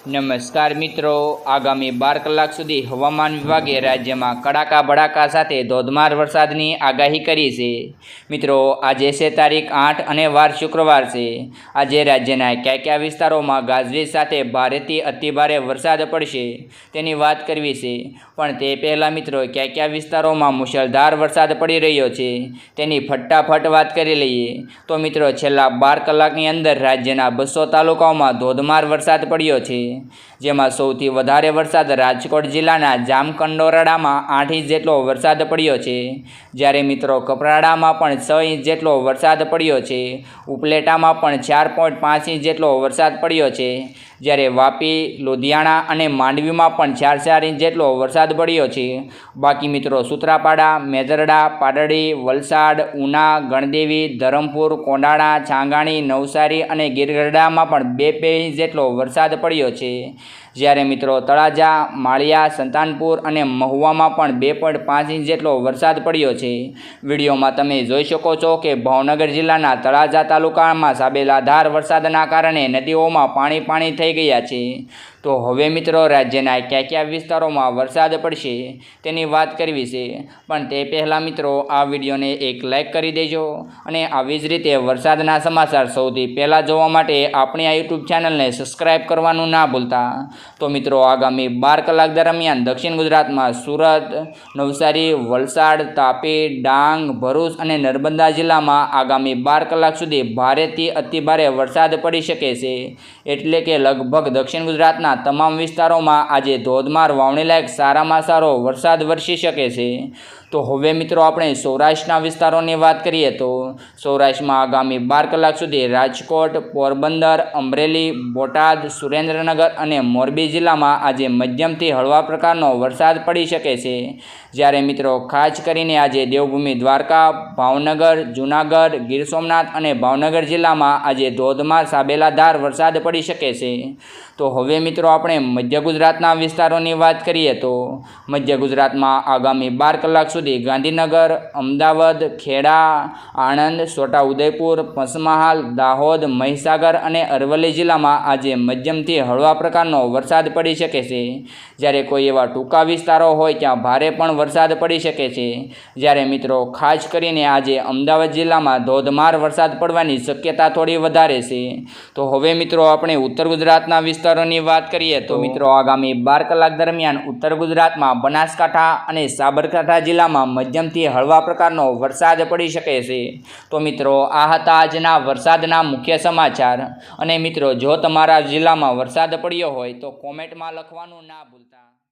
નમસ્કાર મિત્રો, આગામી 12 કલાક સુધી હવામાન વિભાગે રાજ્યમાં કડાકા ભડાકા સાથે ધોધમાર વરસાદની આગાહી કરી છે। મિત્રો, આજે છે તારીખ 8 અને વાર શુક્રવાર છે। આજે રાજ્યના કયા કયા વિસ્તારોમાં ગાજવીજ સાથે ભારેથી અતિભારે વરસાદ પડશે તેની વાત કરવી છે। પણ તે પહેલાં મિત્રો, કયા કયા વિસ્તારોમાં મુશળધાર વરસાદ પડી રહ્યો છે તેની ફટાફટ વાત કરી લઈએ। તો મિત્રો, છેલ્લા 12 કલાકની અંદર રાજ્યના 200 તાલુકાઓમાં ધોધમાર વરસાદ પડ્યો છે, જેમાં સૌથી વધારે વરસાદ રાજકોટ જિલ્લાના જામકંડોરણામાં 8 ઇંચ જેટલો વરસાદ પડ્યો છે। જ્યારે મિત્રો, કપરાડામાં પણ 6 ઇંચ જેટલો વરસાદ પડ્યો છે। ઉપલેટામાં પણ 4.5 ઇંચ જેટલો વરસાદ પડ્યો છે। જ્યારે વાપી, લુધિયાણા અને માંડવીમાં પણ 4 ઇંચ જેટલો વરસાદ પડ્યો છે। બાકી મિત્રો, સૂત્રાપાડા, મેજરડા, પાટડી, વલસાડ, ઉના, ગણદેવી, ધરમપુર, કોંડાળા, છાંગાણી, નવસારી અને ગીરગઢડામાં પણ 2 ઇંચ જેટલો વરસાદ પડ્યો છે। જ્યારે મિત્રો, તળાજા, માળિયા, સંતાનપુર અને મહુવામાં પણ 2.5 ઇંચ જેટલો વરસાદ પડ્યો છે। વિડીયોમાં તમે જોઈ શકો છો કે ભાવનગર જિલ્લાના તળાજા તાલુકામાં સાબેલાધાર વરસાદના કારણે નદીઓમાં પાણી થઈ ગયા છે। તો હવે મિત્રો, રાજ્યના કયા કયા વિસ્તારોમાં વરસાદ પડશે તેની વાત કરવી છે। પણ તે પહેલાં મિત્રો, આ વિડીયોને એક લાઇક કરી દેજો અને આવી જ રીતે વરસાદના સમાચાર સૌથી પહેલાં જોવા માટે આપણી આ યુટ્યુબ ચેનલને સબસ્ક્રાઈબ કરવાનું ના ભૂલતા। તો મિત્રો, આગામી 12 કલાક દરમિયાન દક્ષિણ ગુજરાતમાં સુરત, નવસારી, વલસાડ, તાપી, ડાંગ, ભરૂચ અને નર્મદા જિલ્લામાં આગામી 12 કલાક સુધી ભારેથી અતિભારે વરસાદ પડી શકે છે। એટલે કે લગભગ દક્ષિણ ગુજરાતના તમામ વિસ્તારોમાં આજે ધોધમાર વાવણીલાયક સારામાં સારો વરસાદ વરસી શકે છે। તો હવે મિત્રો, આપણે સૌરાષ્ટ્રના વિસ્તારોની વાત કરીએ તો સૌરાષ્ટ્રમાં આગામી 12 કલાક સુધી રાજકોટ, પોરબંદર, અમરેલી, બોટાદ, સુરેન્દ્રનગર અને મોરબી જિલ્લામાં આજે મધ્યમથી હળવા પ્રકારનો વરસાદ પડી શકે છે। જ્યારે મિત્રો, ખાસ કરીને આજે દેવભૂમિ દ્વારકા, ભાવનગર, જૂનાગઢ, ગીર સોમનાથ અને ભાવનગર જિલ્લામાં આજે ધોધમાર સાબેલાધાર વરસાદ પડી શકે છે। તો હવે મિત્રો, આપણે મધ્ય ગુજરાતના વિસ્તારોની વાત કરીએ તો મધ્ય ગુજરાતમાં આગામી 12 કલાક સુધી ગાંધીનગર, અમદાવાદ, ખેડા, આણંદ, છોટાઉદેપુર, પંચમહાલ, દાહોદ, મહીસાગર અને અરવલ્લી જિલ્લામાં આજે મધ્યમથી હળવા પ્રકારનો વરસાદ પડી શકે છે। જ્યારે કોઈ એવા ટૂંકા વિસ્તારો હોય ત્યાં ભારે પણ વરસાદ પડી શકે છે। જ્યારે મિત્રો, ખાસ કરીને આજે અમદાવાદ જિલ્લામાં ધોધમાર વરસાદ પડવાની શક્યતા થોડી વધારે છે। તો હવે મિત્રો, આપણે ઉત્તર ગુજરાતના વિસ્તારોની વાત કરીએ તો મિત્રો, આગામી 12 કલાક દરમિયાન ઉત્તર ગુજરાતમાં બનાસકાંઠા અને સાબરકાંઠા જિલ્લામાં મધ્યમથી હળવા પ્રકારનો વરસાદ પડી શકે છે। તો મિત્રો, આ હતા આજના વરસાદના મુખ્ય સમાચાર। અને મિત્રો, જો તમારા જિલ્લામાં વરસાદ પડ્યો હોય તો કોમેન્ટમાં લખવાનું ના ભૂલતા।